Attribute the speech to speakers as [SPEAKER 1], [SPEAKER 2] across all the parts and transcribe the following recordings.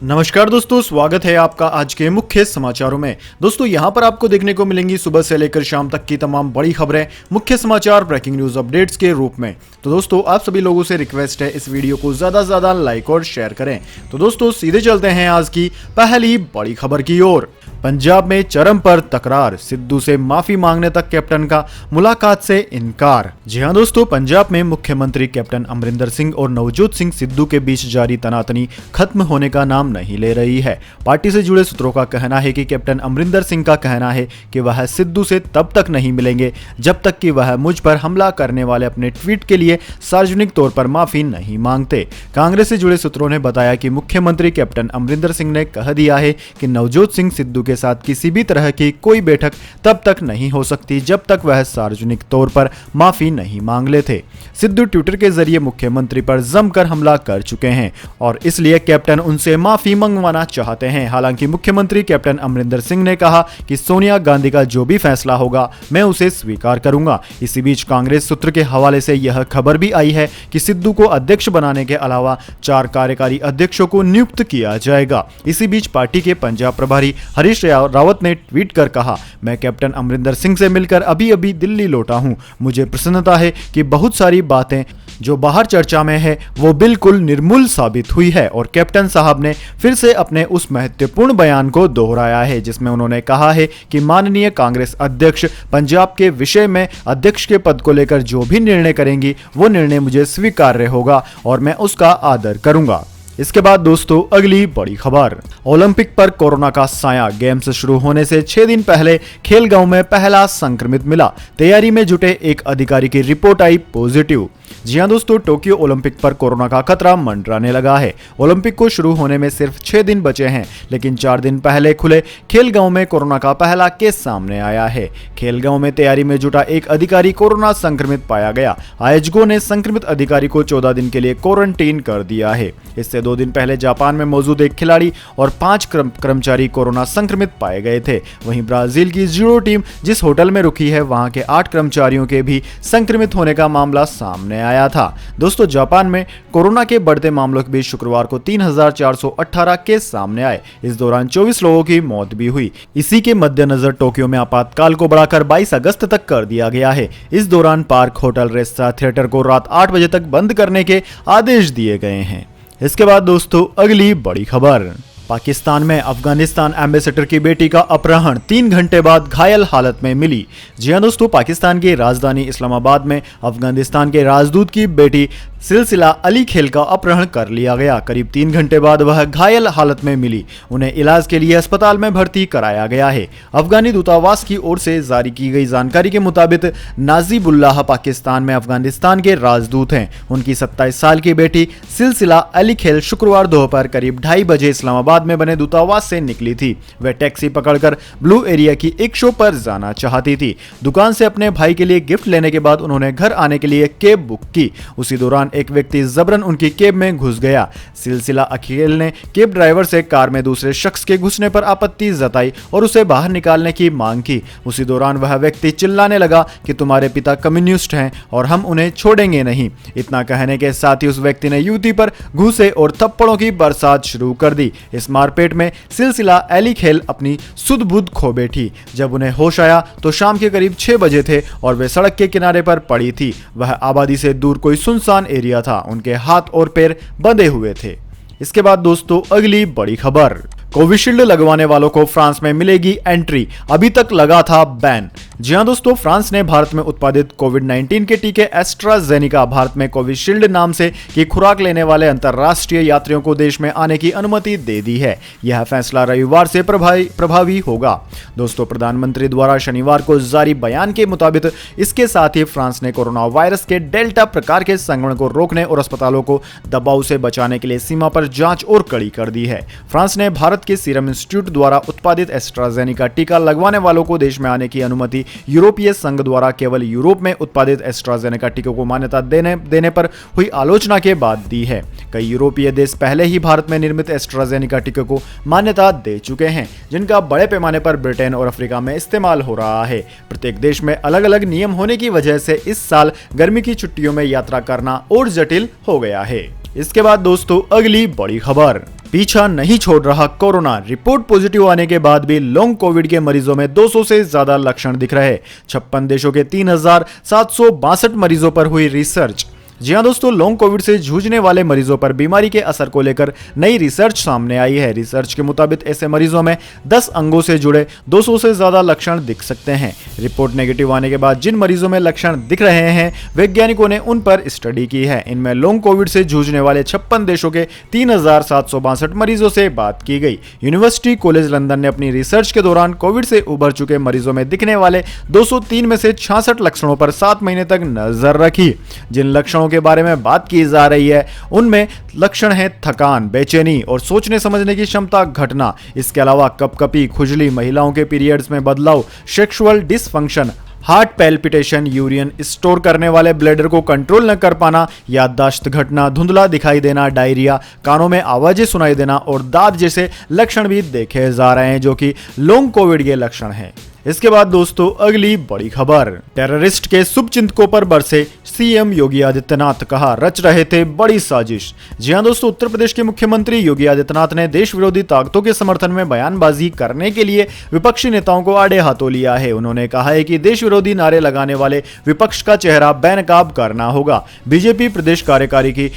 [SPEAKER 1] नमस्कार दोस्तों, स्वागत है आपका आज के मुख्य समाचारों में। दोस्तों यहां पर आपको देखने को मिलेंगी सुबह से लेकर शाम तक की तमाम बड़ी खबरें, मुख्य समाचार, ब्रेकिंग न्यूज अपडेट्स के रूप में। तो दोस्तों आप सभी लोगों से रिक्वेस्ट है इस वीडियो को ज्यादा से ज्यादा लाइक और शेयर करें। तो दोस्तों सीधे चलते हैं आज की पहली बड़ी खबर की ओर। पंजाब में चरम पर तकरार, सिद्धू से माफी मांगने तक कैप्टन का मुलाकात से इनकार। जी हां दोस्तों, पंजाब में मुख्यमंत्री कैप्टन अमरिंदर सिंह और नवजोत सिंह सिद्धू के बीच जारी तनातनी खत्म होने का नाम नहीं ले रही है। पार्टी से जुड़े सूत्रों का कहना है कि कैप्टन अमरिंदर सिंह का कहना है कि वह सिद्धू से तब तक नहीं मिलेंगे जब तक कि वह मुझ पर हमला करने वाले अपने ट्वीट के लिए सार्वजनिक तौर पर माफी नहीं मांगते। कांग्रेस से जुड़े सूत्रों ने बताया कि मुख्यमंत्री कैप्टन अमरिंदर सिंह ने कह दिया है कि नवजोत सिंह सिद्धू के साथ किसी भी तरह की कोई बैठक तब तक नहीं हो सकती जब तक वह सार्वजनिक तौर पर माफी नहीं मांग लेते। सिद्धू ट्विटर के जरिए मुख्यमंत्री पर जमकर हमला कर चुके हैं और इसलिए कैप्टन उनसे माफी मंगवाना चाहते हैं। हालांकि मुख्यमंत्री कैप्टन अमरिंदर सिंह ने कहा कि सोनिया गांधी का जो भी फैसला होगा मैं उसे स्वीकार करूंगा। इसी बीच कांग्रेस सूत्र के हवाले से यह खबर भी आई है कि सिद्धू को अध्यक्ष बनाने के अलावा 4 कार्यकारी अध्यक्षों को नियुक्त किया जाएगा। इसी बीच पार्टी के पंजाब प्रभारी हरीश रावत ने ट्वीट कर कहा, मैं कैप्टन अमरिंदर सिंह से मिलकर अभी अभी दिल्ली लौटा हूं। मुझे प्रसन्नता है कि बहुत सारी बातें जो बाहर चर्चा में है वो बिल्कुल निर्मूल साबित हुई है। और कैप्टन साहब ने फिर से अपने उस महत्वपूर्ण बयान को दोहराया है जिसमें उन्होंने कहा है कि माननीय कांग्रेस अध्यक्ष पंजाब के विषय में अध्यक्ष के पद को लेकर जो भी निर्णय करेंगी वो निर्णय मुझे स्वीकार्य होगा और मैं उसका आदर करूंगा। इसके बाद दोस्तों अगली बड़ी खबर, ओलंपिक पर कोरोना का साया। गेम्स शुरू होने से 6 दिन पहले खेलगांव में पहला संक्रमित मिला। तैयारी में जुटे एक अधिकारी की रिपोर्ट आई पॉजिटिव। जी हां दोस्तों, टोक्यो ओलंपिक पर कोरोना का खतरा मंडराने लगा है। ओलंपिक को शुरू होने में सिर्फ 6 दिन बचे हैं, लेकिन 4 दिन पहले खुले खेलगांव में कोरोना का पहला केस सामने आया है। खेलगांव में तैयारी में जुटा एक अधिकारी कोरोना संक्रमित पाया गया। आयोजकों ने संक्रमित अधिकारी को 14 दिन के लिए क्वारंटीन कर दिया है। इससे 2 दिन पहले जापान में मौजूद एक खिलाड़ी और 5 कर्मचारी कोरोना संक्रमित पाए गए थे। वहीं ब्राजील की जुडो टीम जिस होटल में रुकी है वहां के 8 कर्मचारियों के भी संक्रमित होने का मामला सामने आया था। दोस्तों जापान में कोरोना के बढ़ते मामलों के बीच शुक्रवार को 3418 केस सामने आए। इस दौरान 24 लोगों की मौत भी हुई। इसी के मद्देनजर टोक्यो में आपातकाल को बढ़ाकर 22 अगस्त तक कर दिया गया है। इस दौरान पार्क, होटल, रेस्तरां, थिएटर को रात 8 बजे तक बंद करने के आदेश दिए गए हैं। इसके बाद दोस्तों अगली बड़ी खबर, पाकिस्तान में अफगानिस्तान एम्बेसडर की बेटी का अपहरण 3 घंटे बाद घायल हालत में मिली। जी हां दोस्तों, पाकिस्तान की राजधानी इस्लामाबाद में अफगानिस्तान के राजदूत की बेटी सिलसिला अली खेल का अपहरण कर लिया गया। करीब 3 घंटे बाद वह घायल हालत में मिली। उन्हें इलाज के लिए अस्पताल में भर्ती कराया गया है। अफगानी दूतावास की ओर से जारी की गई जानकारी के मुताबिक नाजिबुल्लाह पाकिस्तान में अफगानिस्तान के राजदूत हैं। उनकी 27 साल की बेटी सिलसिला अली खेल शुक्रवार दोपहर करीब 2:30 बजे इस्लामाबाद में बने दूतावास से निकली थी। वह टैक्सी पकड़कर ब्लू एरिया की एक शो पर जाना चाहती थी। दुकान से अपने भाई के लिए गिफ्ट लेने के बाद उन्होंने घर आने के लिए कैब बुक की। उसी दौरान एक व्यक्ति जबरन उनकी कैब में घुस गया। सिलसिला अखिल ने कैब ड्राइवर से कार में दूसरे शख्स के घुसने पर आपत्ति जताई और उसे बाहर निकालने की मांग की। उसी दौरान वह व्यक्ति चिल्लाने लगा कि तुम्हारे पिता कम्युनिस्ट हैं और हम उन्हें छोड़ेंगे नहीं। इतना कहने के साथ ही उस व्यक्ति ने युवती पर घूसे और थप्पड़ों की बरसात शुरू कर दी। इस मारपीट में सिलसिला अली खेल अपनी सुध बुध खो बैठी। जब उन्हें होश आया तो शाम के करीब 6 बजे थे और वे सड़क के किनारे पर पड़ी थी। वह आबादी से दूर कोई सुनसान एरिया था। उनके हाथ और पैर बंधे हुए थे। इसके बाद दोस्तों अगली बड़ी खबर, कोविशील्ड लगवाने वालों को फ्रांस में मिलेगी एंट्री, अभी तक लगा था बैन। जी हां दोस्तों, फ्रांस ने भारत में उत्पादित कोविड-19 के टीके एस्ट्राजेनिका भारत में कोविशील्ड नाम से की खुराक लेने वाले अंतर्राष्ट्रीय यात्रियों को देश में आने की अनुमति दे दी है। यह फैसला रविवार से प्रभावी होगा। दोस्तों प्रधानमंत्री द्वारा शनिवार को जारी बयान के मुताबिक इसके साथ ही फ्रांस ने कोरोना वायरस के डेल्टा प्रकार के संक्रमण को रोकने और अस्पतालों को दबाव से बचाने के लिए सीमा पर जांच और कड़ी कर दी है। फ्रांस ने भारत के सीरम इंस्टीट्यूट द्वारा उत्पादित एस्ट्राजेनिका टीका लगवाने वालों को देश में आने की अनुमति यूरोपीय संघ द्वारा केवल यूरोप में उत्पादित एस्ट्राजेनेका टीकों को मान्यता देने पर हुई आलोचना के बाद दी है। कई यूरोपीय देश पहले ही भारत में निर्मित एस्ट्राजेनेका टीकों को मान्यता दे चुके हैं, जिनका बड़े पैमाने पर ब्रिटेन और अफ्रीका में इस्तेमाल हो रहा है। प्रत्येक देश में अलग अलग नियम होने की वजह से इस साल गर्मी की छुट्टियों में यात्रा करना और जटिल हो गया है। इसके बाद दोस्तों अगली बड़ी खबर, पीछा नहीं छोड़ रहा कोरोना। रिपोर्ट पॉजिटिव आने के बाद भी लॉन्ग कोविड के मरीजों में 200 से ज्यादा लक्षण दिख रहे। 56 देशों के 3762 मरीजों पर हुई रिसर्च। जी हां दोस्तों, लॉन्ग कोविड से जूझने वाले मरीजों पर बीमारी के असर को लेकर नई रिसर्च सामने आई है। रिसर्च के मुताबिक ऐसे मरीजों में 10 अंगों से जुड़े 200 से ज्यादा लक्षण दिख सकते हैं। रिपोर्ट नेगेटिव आने के बाद जिन मरीजों में लक्षण दिख रहे हैं, वैज्ञानिकों ने उन पर स्टडी की है। इनमें लॉन्ग कोविड से जूझने वाले 56 देशों के 3762 मरीजों से बात की गई। यूनिवर्सिटी कॉलेज लंदन ने अपनी रिसर्च के दौरान कोविड से उभर चुके मरीजों में दिखने वाले 203 में से 66 लक्षणों पर 7 महीने तक नजर रखी। जिन लक्षणों के बारे में बात की जा रही है उनमें लक्षण है थकान, बेचैनी और सोचने समझने की क्षमता घटना। इसके अलावा कपकपी, खुजली, महिलाओं के पीरियड्स में बदलाव, sexual dysfunction, heart palpitation, urine store करने वाले ब्लैडर को कंट्रोल न कर पाना, याददाश्त घटना, धुंधला दिखाई देना, डायरिया, कानों में आवाजें सुनाई देना और दाद जैसे लक्षण भी देखे जा रहे हैं, जो कि लॉन्ग कोविड के लक्षण हैं। इसके बाद दोस्तों अगली बड़ी खबर, टेररिस्ट के शुभचिंतकों पर बरसे सीएम योगी आदित्यनाथ, कहा रच रहे थे बड़ी साजिश। जी हां दोस्तों, उत्तर प्रदेश के मुख्यमंत्री योगी आदित्यनाथ ने देश विरोधी ताकतों के समर्थन में बयानबाजी करने के लिए विपक्षी नेताओं को आड़े हाथों लिया है। उन्होंने कहा है कि देश विरोधी नारे लगाने वाले विपक्ष का चेहरा बेनकाब करना होगा। बीजेपी प्रदेश कार्यकारी की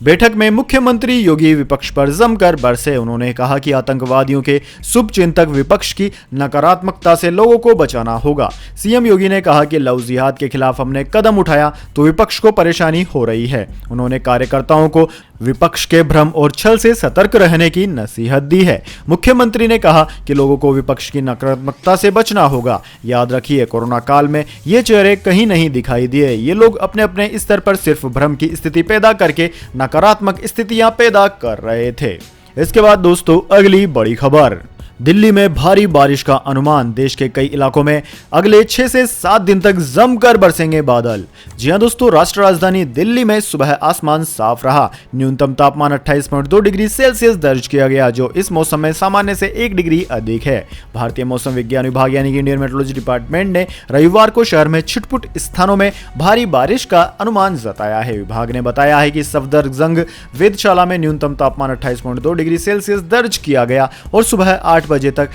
[SPEAKER 1] बैठक में मुख्यमंत्री योगी विपक्ष पर जमकर बरसे। उन्होंने कहा कि आतंकवादियों के शुभचिंतक विपक्ष की नकारात्मकता से लोगों को बचाना होगा। सीएम योगी ने कहा कि लव जिहाद के खिलाफ हमने कदम उठाया तो विपक्ष को परेशानी हो रही है। उन्होंने कार्यकर्ताओं को विपक्ष के भ्रम और छल से सतर्क रहने की नसीहत दी है। मुख्यमंत्री ने कहा कि लोगों को विपक्ष की नकारात्मकता से बचना होगा। याद रखिए, कोरोना काल में ये चेहरे कहीं नहीं दिखाई दिए। ये लोग अपने अपने स्तर पर सिर्फ भ्रम की स्थिति पैदा करके नकारात्मक स्थितियां पैदा कर रहे थे। इसके बाद दोस्तों अगली बड़ी खबर, दिल्ली में भारी बारिश का अनुमान। देश के कई इलाकों में अगले 6 से 7 दिन तक जमकर बरसेंगे बादल। जी हां दोस्तों, राष्ट्र राजधानी दिल्ली में सुबह आसमान साफ रहा। न्यूनतम तापमान 28.2 डिग्री सेल्सियस दर्ज किया गया, जो इस मौसम में सामान्य से 1 डिग्री अधिक है। भारतीय मौसम विज्ञान विभाग यानी कि इंडियन मेट्रोलॉजी डिपार्टमेंट ने रविवार को शहर में छिटपुट स्थानों में भारी बारिश का अनुमान जताया है। विभाग ने बताया है कि सफदरजंग वेधशाला में न्यूनतम तापमान 28.2 डिग्री सेल्सियस दर्ज किया गया और सुबह 8 बजे तक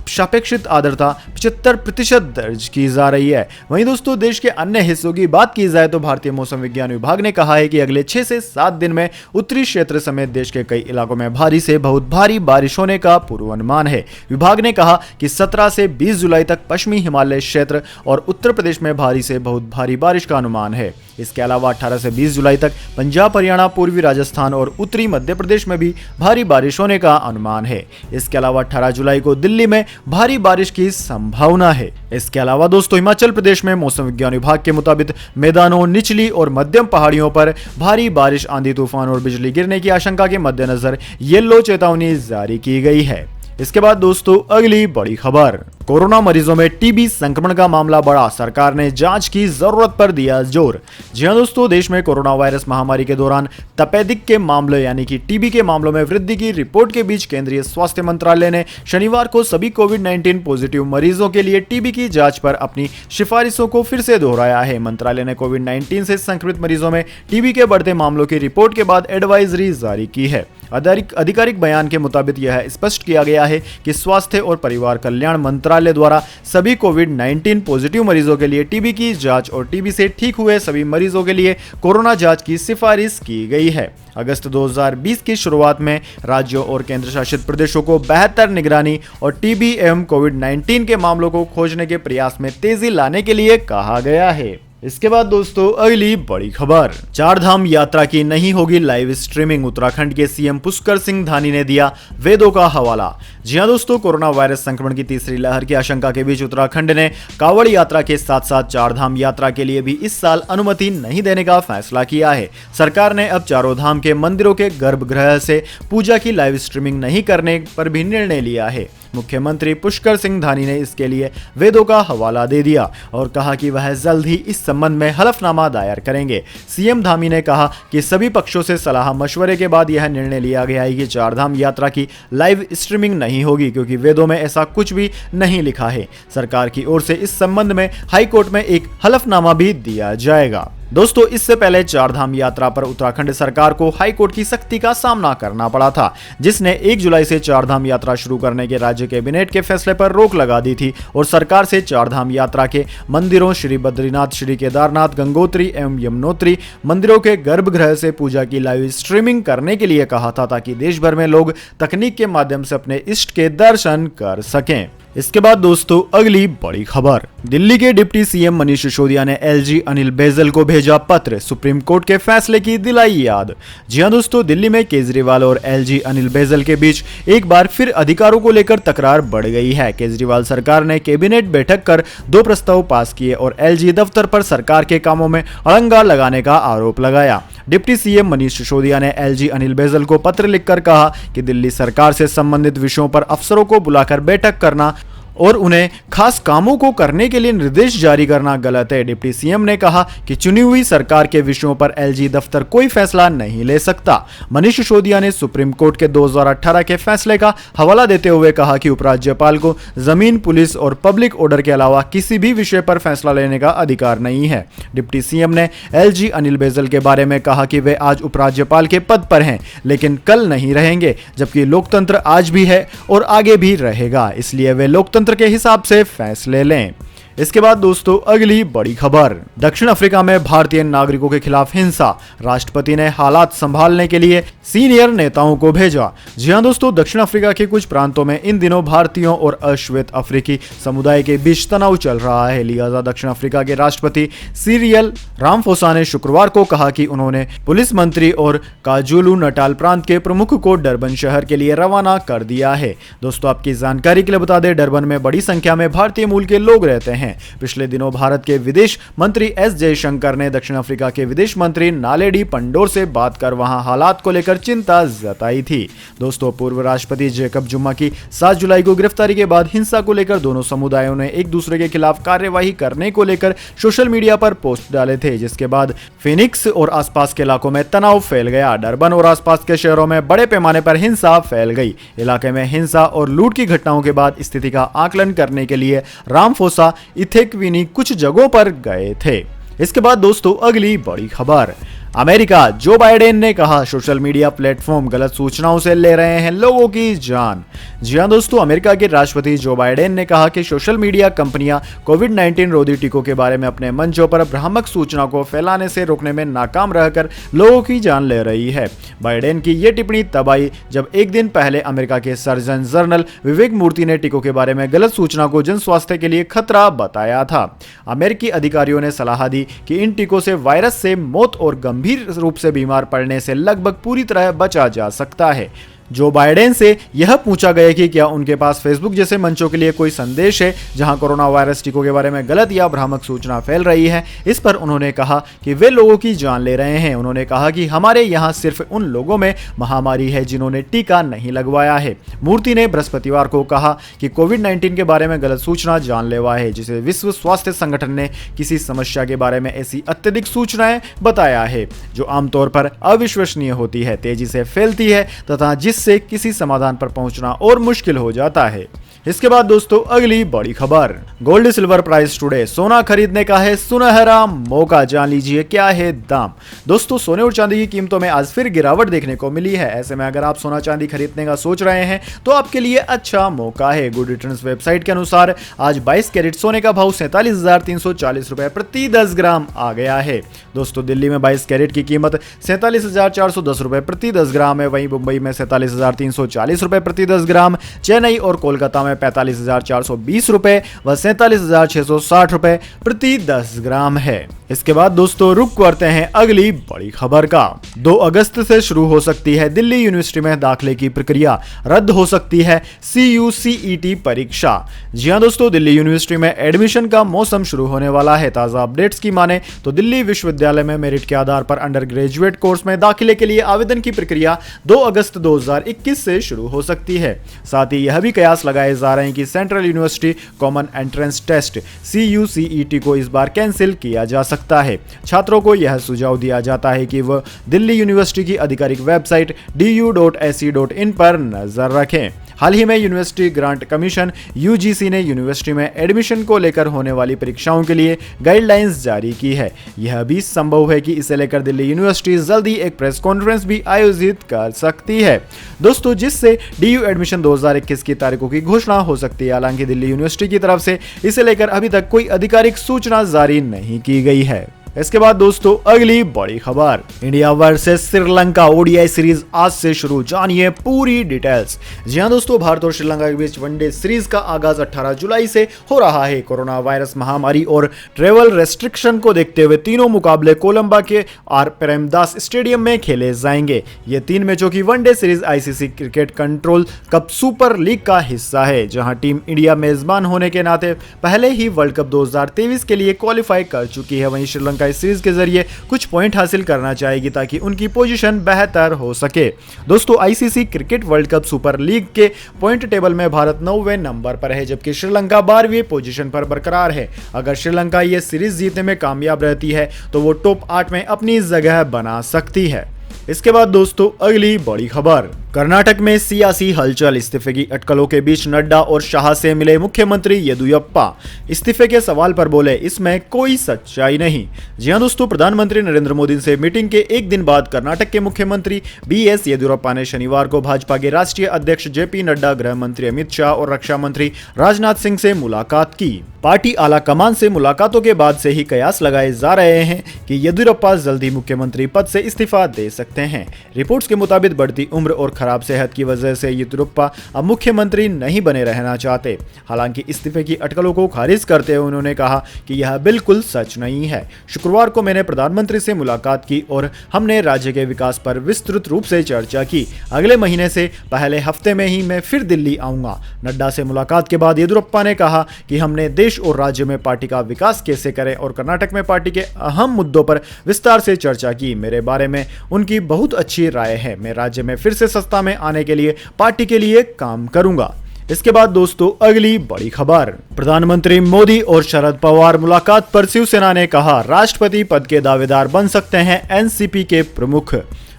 [SPEAKER 1] सापेक्षिक आर्द्रता 75% दर्ज की जा रही है। वहीं दोस्तों देश के अन्य हिस्सों की बात की जाए तो भारतीय मौसम विज्ञान विभाग ने कहा है कि अगले 6 से 7 दिन में उत्तरी क्षेत्र समेत देश के कई इलाकों में भारी से बहुत भारी बारिश होने का पूर्वानुमान है। विभाग ने कहा कि 17 से 20 जुलाई तक पश्चिमी हिमालय क्षेत्र और उत्तर प्रदेश में भारी से बहुत भारी बारिश का अनुमान है। इसके अलावा 18 से 20 जुलाई तक पंजाब, हरियाणा, पूर्वी राजस्थान और उत्तरी मध्य प्रदेश में भी भारी बारिश होने का अनुमान है। इसके अलावा 18 जुलाई को दिल्ली में भारी बारिश की संभावना है। इसके अलावा दोस्तों हिमाचल प्रदेश में मौसम विज्ञान विभाग के मुताबिक मैदानों, निचली और मध्यम पहाड़ियों पर भारी बारिश, आंधी तूफान और बिजली गिरने की आशंका के मद्देनजर येलो चेतावनी जारी की गई है। इसके बाद दोस्तों अगली बड़ी खबर, कोरोना मरीजों में टीबी संक्रमण का मामला बढ़ा। सरकार ने जांच की जरूरत पर दिया जोर। जी हां दोस्तों, देश में कोरोना वायरस महामारी के दौरान तपेदिक के मामलों यानी कि टीबी के मामलों में वृद्धि की रिपोर्ट के बीच केंद्रीय स्वास्थ्य मंत्रालय ने शनिवार को सभी कोविड-19 पॉजिटिव मरीजों के लिए टीबी की जांच पर अपनी सिफारिशों को फिर से दोहराया है। मंत्रालय ने कोविड-19 से संक्रमित मरीजों में टीबी के बढ़ते मामलों की रिपोर्ट के बाद एडवाइजरी जारी की है। आधिकारिक बयान के मुताबिक यह स्पष्ट किया गया है कि स्वास्थ्य और परिवार कल्याण मंत्रालय द्वारा सभी कोविड-19 पॉजिटिव मरीजों के लिए टीबी की जांच और टीबी से ठीक हुए सभी मरीजों के लिए कोरोना जांच की सिफारिश की गई है। अगस्त 2020 की शुरुआत में राज्यों और केंद्र शासित प्रदेशों को बेहतर निगरानी और टीबी एवं कोविड-19 के मामलों को खोजने के प्रयास में तेजी लाने के लिए कहा गया है। इसके बाद दोस्तों अगली बड़ी खबर, चारधाम यात्रा की नहीं होगी लाइव स्ट्रीमिंग। उत्तराखंड के सीएम पुष्कर सिंह धामी ने दिया वेदों का हवाला। जी हां दोस्तों, कोरोना वायरस संक्रमण की तीसरी लहर की आशंका के बीच उत्तराखंड ने कांवड़ यात्रा के साथ साथ चारधाम यात्रा के लिए भी इस साल अनुमति नहीं देने का फैसला किया है। सरकार ने अब चारों धाम के मंदिरों के गर्भगृह से पूजा की लाइव स्ट्रीमिंग नहीं करने पर भी निर्णय लिया है। मुख्यमंत्री पुष्कर सिंह धामी ने इसके लिए वेदों का हवाला दे दिया और कहा कि वह जल्द ही इस संबंध में हलफनामा दायर करेंगे। सीएम धामी ने कहा कि सभी पक्षों से सलाह मशवरे के बाद यह निर्णय लिया गया है कि चारधाम यात्रा की लाइव स्ट्रीमिंग नहीं होगी, क्योंकि वेदों में ऐसा कुछ भी नहीं लिखा है। सरकार की ओर से इस संबंध में हाई कोर्ट में एक हलफनामा भी दिया जाएगा। दोस्तों इससे पहले चारधाम यात्रा पर उत्तराखंड सरकार को हाईकोर्ट की सख्ती का सामना करना पड़ा था, जिसने 1 जुलाई से चारधाम यात्रा शुरू करने के राज्य कैबिनेट के फैसले पर रोक लगा दी थी और सरकार से चारधाम यात्रा के मंदिरों श्री बद्रीनाथ, श्री केदारनाथ, गंगोत्री एवं यमुनोत्री मंदिरों के गर्भगृह से पूजा की लाइव स्ट्रीमिंग करने के लिए कहा था, ताकि देश भर में लोग तकनीक के माध्यम से अपने इष्ट के दर्शन कर सकें। इसके बाद दोस्तों अगली बड़ी खबर, दिल्ली के डिप्टी सीएम मनीष सिसोदिया ने एलजी अनिल बैजल को भेजा पत्र, सुप्रीम कोर्ट के फैसले की दिलाई याद। जी हां दोस्तों, दिल्ली में केजरीवाल और एलजी अनिल बैजल के बीच एक बार फिर अधिकारों को लेकर तकरार बढ़ गई है। केजरीवाल सरकार ने कैबिनेट बैठक कर 2 प्रस्ताव पास किए और एलजी दफ्तर पर सरकार के कामों में अड़ंगा लगाने का आरोप लगाया। डिप्टी सीएम मनीष सिसोदिया ने एलजी अनिल बैजल को पत्र लिखकर कहा कि दिल्ली सरकार से संबंधित विषयों पर अफसरों को बुलाकर बैठक करना और उन्हें खास कामों को करने के लिए निर्देश जारी करना गलत है। डिप्टी सीएम ने कहा कि चुनी हुई सरकार के विषयों पर एलजी दफ्तर कोई फैसला नहीं ले सकता। मनीष सिसोदिया ने सुप्रीम कोर्ट के 2018 के फैसले का हवाला देते हुए कहा कि उपराज्यपाल को जमीन, पुलिस और पब्लिक ऑर्डर के अलावा किसी भी विषय पर फैसला लेने का अधिकार नहीं है। डिप्टी सीएम ने एलजी अनिल बैजल के बारे में कहा कि वे आज उपराज्यपाल के पद पर हैं, लेकिन कल नहीं रहेंगे, जबकि लोकतंत्र आज भी है और आगे भी रहेगा, इसलिए वे लोकतंत्र के हिसाब से फैसले लें। इसके बाद दोस्तों अगली बड़ी खबर, दक्षिण अफ्रीका में भारतीय नागरिकों के खिलाफ हिंसा, राष्ट्रपति ने हालात संभालने के लिए सीनियर नेताओं को भेजा। जी हां दोस्तों, दक्षिण अफ्रीका के कुछ प्रांतों में इन दिनों भारतीयों और अश्वेत अफ्रीकी समुदाय के बीच तनाव चल रहा है। लिहाजा दक्षिण अफ्रीका के राष्ट्रपति सिरियल रामफोसा ने शुक्रवार को कहा कि उन्होंने पुलिस मंत्री और काजूलू नटाल प्रांत के प्रमुख को डरबन शहर के लिए रवाना कर दिया है। दोस्तों आपकी जानकारी के लिए बता दें, डरबन में बड़ी संख्या में भारतीय मूल के लोग रहते हैं। पिछले दिनों भारत के विदेश मंत्री एस जयशंकर ने दक्षिण अफ्रीका के विदेश मंत्री नालेडी पंडोर से बात कर वहां हालात को लेकर चिंता जताई थी। दोस्तों पूर्व राष्ट्रपति जेकब जुमा की 7 जुलाई को गिरफ्तारी के बाद हिंसा को लेकर दोनों समुदायों ने एक दूसरे के खिलाफ कार्यवाही करने को लेकर सोशल मीडिया पर पोस्ट डाले थे, जिसके बाद फिनिक्स और आसपास के इलाकों में तनाव फैल गया। डरबन और आसपास के शहरों में बड़े पैमाने पर हिंसा फैल गई। इलाके में हिंसा और लूट की घटनाओं के बाद स्थिति का आकलन करने के लिए रामफोसा इथेक्विनी कुछ जगहों पर गए थे। इसके बाद दोस्तों अगली बड़ी खबर, अमेरिका, जो बाइडेन ने कहा सोशल मीडिया प्लेटफॉर्म गलत सूचनाओं से ले रहे हैं लोगों की जान। जी हां दोस्तों, अमेरिका के राष्ट्रपति जो बाइडेन ने कहा कि सोशल मीडिया कंपनियां कोविड-19 रोधी टीकों के बारे में अपने मंचों पर भ्रामक सूचना को फैलाने से रोकने में नाकाम रहकर लोगों की जान ले रही है। बाइडेन की यह टिप्पणी तब आई जब एक दिन पहले अमेरिका के सर्जन जनरल विवेक मूर्ति ने टीकों के बारे में गलत सूचना को जन स्वास्थ्य के लिए खतरा बताया था। अमेरिकी अधिकारियों ने सलाह दी कि इन टीकों से वायरस से मौत और गंभीर रूप से बीमार पड़ने से लगभग पूरी तरह बचा जा सकता है। जो बाइडेन से यह पूछा गया कि क्या उनके पास फेसबुक जैसे मंचों के लिए कोई संदेश है जहां कोरोना वायरस टीकों के बारे में गलत या भ्रामक सूचना फैल रही है, इस पर उन्होंने कहा कि वे लोगों की जान ले रहे हैं। उन्होंने कहा कि हमारे यहां सिर्फ उन लोगों में महामारी है जिन्होंने टीका नहीं लगवाया है। मूर्ति ने बृहस्पतिवार को कहा कि कोविड-19 के बारे में गलत सूचना जानलेवा है, जिसे विश्व स्वास्थ्य संगठन ने किसी समस्या के बारे में ऐसी अत्यधिक सूचनाएं बताया है जो आमतौर पर अविश्वसनीय होती है, तेजी से फैलती है तथा जिससे किसी समाधान पर पहुंचना और मुश्किल हो जाता है। इसके बाद दोस्तों अगली बड़ी खबर, गोल्ड सिल्वर प्राइस टुडे, सोना खरीदने का है सुनहरा मौका, जान लीजिए क्या है दाम। दोस्तों सोने और चांदी की कीमतों में आज फिर गिरावट देखने को मिली है। ऐसे में अगर आप सोना चांदी खरीदने का सोच रहे हैं तो आपके लिए अच्छा मौका है। गुड रिटर्न्स वेबसाइट के अनुसार आज 22 कैरेट सोने का भाव 47,340 रुपए प्रति 10 ग्राम आ गया है। दोस्तों दिल्ली में 22 कैरेट की कीमत 47,410 रुपए प्रति 10 ग्राम है। वहीं मुंबई में 47,340 रुपए प्रति 10 ग्राम, चेन्नई और कोलकाता में 45,420 रुपए व 47,660 रुपए प्रति 10 ग्राम है। इसके बाद दोस्तों रुक करते हैं अगली बड़ी खबर का। 2 अगस्त से शुरू हो सकती है दिल्ली यूनिवर्सिटी में दाखिले की प्रक्रिया, रद्द हो सकती है CUCET परीक्षा। जी हां दोस्तों, दिल्ली यूनिवर्सिटी में एडमिशन का मौसम शुरू होने वाला है। ताजा अपडेट्स की माने तो दिल्ली विश्वविद्यालय में मेरिट के आधार पर अंडर ग्रेजुएट कोर्स में दाखिले के लिए आवेदन की प्रक्रिया 2 अगस्त 2021 से शुरू हो सकती है। साथ ही यह भी कयास लगाए जा रहे हैं कि central university common entrance test CUCET को इस बार कैंसिल किया जा सकता है। छात्रों को यह सुझाव दिया जाता है कि वह दिल्ली यूनिवर्सिटी की आधिकारिक वेबसाइट du.ac.in पर नजर रखें। हाल ही में यूनिवर्सिटी ग्रांट कमीशन यूजीसी ने यूनिवर्सिटी में एडमिशन को लेकर होने वाली परीक्षाओं के लिए गाइडलाइंस जारी की है। यह भी संभव है कि इसे लेकर दिल्ली यूनिवर्सिटी जल्दी एक प्रेस कॉन्फ्रेंस भी आयोजित कर सकती है दोस्तों, जिससे डीयू एडमिशन 2021 की तारीखों की घोषणा हो सकती है। हालांकि दिल्ली यूनिवर्सिटी की तरफ से इसे लेकर अभी तक कोई आधिकारिक सूचना जारी नहीं की गई है। इसके बाद दोस्तों अगली बड़ी खबर, India versus Sri Lanka ODI series आज से शुरू, जानिए पूरी डिटेल्स। जी हां दोस्तों, भारत और श्रीलंका के बीच वनडे सीरीज का आगाज 18 जुलाई से हो रहा है। कोरोना वायरस महामारी और ट्रेवल रेस्ट्रिक्शन को देखते हुए तीनों मुकाबले कोलंबो के आर प्रेमदास स्टेडियम में खेले जाएंगे। ये 3 मैचों की one day series ICC cricket control cup super league का हिस्सा है, जहां टीम इंडिया मेजबान होने के नाते पहले ही वर्ल्ड कप 2023 के लिए क्वालिफाई कर चुकी है। वहीं श्रीलंका इस सीरीज के जरिए कुछ पॉइंट हासिल करना चाहेगी ताकि उनकी पोजीशन बेहतर हो सके। दोस्तों ICC cricket world cup super league के पॉइंट टेबल में भारत 9वें नंबर पर है, जबकि श्रीलंका 12वीं पोजीशन पर बरकरार है। अगर श्रीलंका ये सीरीज जीतने में कामयाब रहती है तो वो टॉप 8 में अपनी जगह बना सकती है। इसके बाद दोस्तों अगली बड़ी खबर, कर्नाटक में सियासी हलचल, इस्तीफे की अटकलों के बीच नड्डा और शाह से मिले मुख्यमंत्री येदियुरप्पा। इस्तीफे के सवाल पर बोले इसमें कोई सच्चाई नहीं। जी हां दोस्तों, प्रधानमंत्री नरेंद्र मोदी से मीटिंग के एक दिन बाद कर्नाटक के मुख्यमंत्री बीएस येदियुरप्पा ने शनिवार को भाजपा के राष्ट्रीय अध्यक्ष जेपी नड्डा, गृह मंत्री अमित शाह और रक्षा मंत्री राजनाथ सिंह से मुलाकात की। पार्टी आला कमान से मुलाकातों के बाद से ही कयास लगाए जा रहे हैं कि येदियुरप्पा जल्दी मुख्यमंत्री पद से इस्तीफा दे सकते हैं। रिपोर्ट्स के मुताबिक बढ़ती उम्र और खराब सेहत की वजह से येदियुरप्पा अब मुख्यमंत्री नहीं बने रहना चाहते। हालांकि इस्तीफे की अटकलों को खारिज करते हुए उन्होंने कहा कि यह बिल्कुल सच नहीं है। शुक्रवार को मैंने प्रधानमंत्री से मुलाकात की और हमने राज्य के विकास पर विस्तृत रूप से चर्चा की। अगले महीने से पहले हफ्ते में ही मैं फिर दिल्ली आऊंगा। नड्डा से मुलाकात के बाद येदियुरप्पा ने कहा कि हमने देश और राज्य में पार्टी का विकास कैसे करें और कर्नाटक में पार्टी के अहम मुद्दों पर विस्तार से चर्चा की। मेरे बारे में उनकी बहुत अच्छी राय है। मैं राज्य में फिर से सत्ता में आने के लिए पार्टी के लिए काम करूंगा। इसके बाद दोस्तों अगली बड़ी खबर, प्रधानमंत्री मोदी और शरद पवार मुलाकात पर शिवसेना ने कहा राष्ट्रपति पद के दावेदार बन सकते हैं एनसीपी के प्रमुख।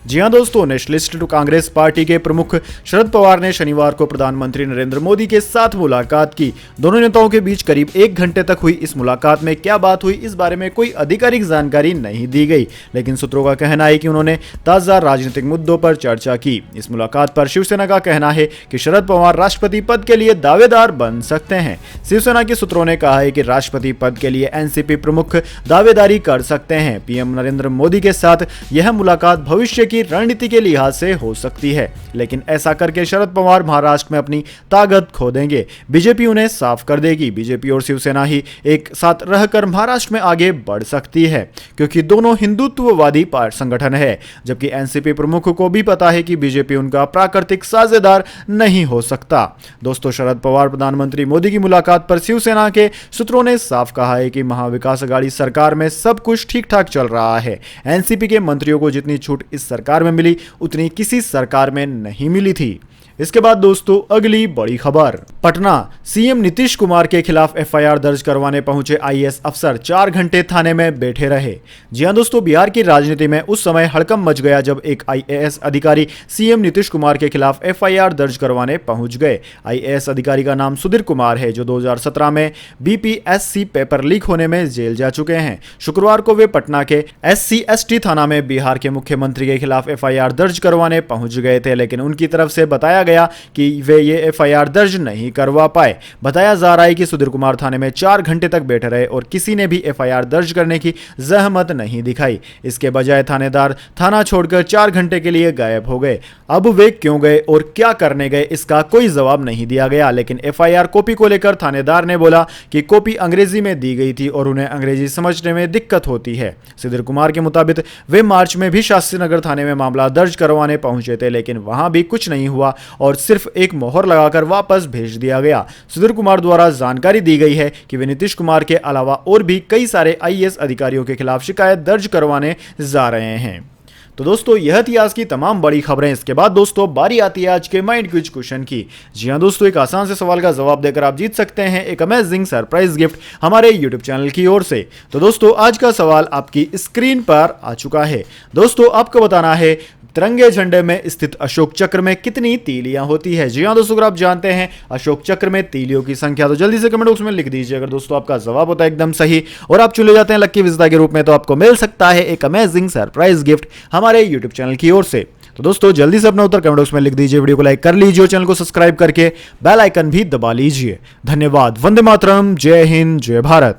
[SPEAKER 1] जी हां दोस्तों, नेशनलिस्ट कांग्रेस पार्टी के प्रमुख शरद पवार ने शनिवार को प्रधानमंत्री नरेंद्र मोदी के साथ मुलाकात की। दोनों नेताओं के बीच करीब 1 घंटे तक हुई इस मुलाकात में क्या बात हुई, इस बारे में कोई आधिकारिक जानकारी नहीं दी गई, लेकिन सूत्रों का कहना है कि उन्होंने ताजा राजनीतिक मुद्दों पर चर्चा की। इस मुलाकात पर शिवसेना का कहना है कि शरद पवार राष्ट्रपति पद के लिए दावेदार बन सकते हैं। शिवसेना के सूत्रों ने कहा है कि राष्ट्रपति पद के लिए एनसीपी प्रमुख दावेदारी कर सकते हैं। पीएम नरेंद्र मोदी के साथ यह मुलाकात भविष्य की रणनीति के लिहाज से हो सकती है, लेकिन ऐसा करके शरद पवार महाराष्ट्र में अपनी ताकत खो देंगे। बीजेपी उन्हें साफ कर देगी। बीजेपी और शिवसेना ही एक साथ रहकर महाराष्ट्र में आगे बढ़ सकती है, क्योंकि दोनों हिंदुत्ववादी संगठन है। जबकि एनसीपी प्रमुख को भी पता है कि बीजेपी उनका प्राकृतिक साझेदार नहीं हो सकता। दोस्तों शरद पवार प्रधानमंत्री मोदी की मुलाकात पर शिवसेना के सूत्रों ने साफ कहा है कि महाविकास अघाड़ी सरकार में सब कुछ ठीक ठाक चल रहा है। एनसीपी के मंत्रियों को जितनी छूट इस सरकार में मिली उतनी किसी सरकार में नहीं मिली थी। इसके बाद दोस्तों अगली बड़ी खबर, पटना, सीएम नीतीश कुमार के खिलाफ एफआईआर दर्ज करवाने पहुंचे आईएएस अफसर 4 घंटे थाने में बैठे रहे। जी हां दोस्तों, बिहार की राजनीति में उस समय हड़कंप मच गया जब एक आईएएस अधिकारी सीएम नीतीश कुमार के खिलाफ एफआईआर दर्ज करवाने पहुंच गए। आईएएस अधिकारी का नाम सुधीर कुमार है, जो 2017 में बीपीएससी पेपर लीक होने में जेल जा चुके हैं। शुक्रवार को वे पटना के SC/ST थाना में बिहार के मुख्यमंत्री के खिलाफ एफआईआर दर्ज करवाने पहुंच गए थे, लेकिन उनकी तरफ से बताया गया कि वे ये एफआईआर दर्ज नहीं करवा पाए। बताया जा रहा है कि सुधीर कुमार थाने में 4 घंटे तक बैठे रहे और किसी ने भी एफआईआर दर्ज करने की जहमत नहीं दिखाई। इसके बजाय थानेदार थाना छोड़कर 4 घंटे के लिए गायब हो गए। अब वे क्यों गए और क्या करने गए, इसका कोई जवाब नहीं दिया गया, लेकिन एफआईआर कॉपी को लेकर थानेदार ने बोला कि कॉपी अंग्रेजी में दी गई थी और उन्हें अंग्रेजी समझने में दिक्कत होती है। सुधीर कुमार के मुताबिक वे मार्च में भी शास्त्री नगर थाने में मामला दर्ज करवाने पहुंचे थे, लेकिन वहां भी कुछ नहीं हुआ और सिर्फ एक मोहर लगाकर वापस भेज दिया गया। सुधीर कुमार द्वारा जानकारी दी गई है कि वे नीतीश कुमार के अलावा और भी कई सारे आईएएस अधिकारियों के खिलाफ शिकायत दर्ज करवाने जा रहे हैं। तो दोस्तों यह थी आज की तमाम बड़ी खबरें। इसके बाद दोस्तों बारी आती है आज के माइंड क्विज क्वेश्चन की। जी हां दोस्तों, एक आसान से सवाल का जवाब देकर आप जीत सकते हैं एक अमेजिंग सरप्राइज गिफ्ट हमारे यूट्यूब चैनल की ओर से। तो दोस्तों आज का सवाल आपकी स्क्रीन पर आ चुका है। दोस्तों आपको बताना है तिरंगे झंडे में स्थित अशोक चक्र में कितनी तीलियां होती है? जी हाँ दोस्तों, अगर आप जानते हैं अशोक चक्र में तीलियों की संख्या तो जल्दी से कमेंट बॉक्स में लिख दीजिए। अगर दोस्तों आपका जवाब होता है एकदम सही और आप चुने जाते हैं लक्की विजेता के रूप में, तो आपको मिल सकता है एक अमेजिंग सरप्राइज गिफ्ट हमारे यूट्यूब चैनल की ओर से। तो दोस्तों जल्दी से अपना उत्तर कमेंट बॉक्स में लिख दीजिए, वीडियो को लाइक कर लीजिए और चैनल को सब्सक्राइब करके बेल आइकन भी दबा लीजिए। धन्यवाद। वंदे मातरम। जय हिंद, जय भारत।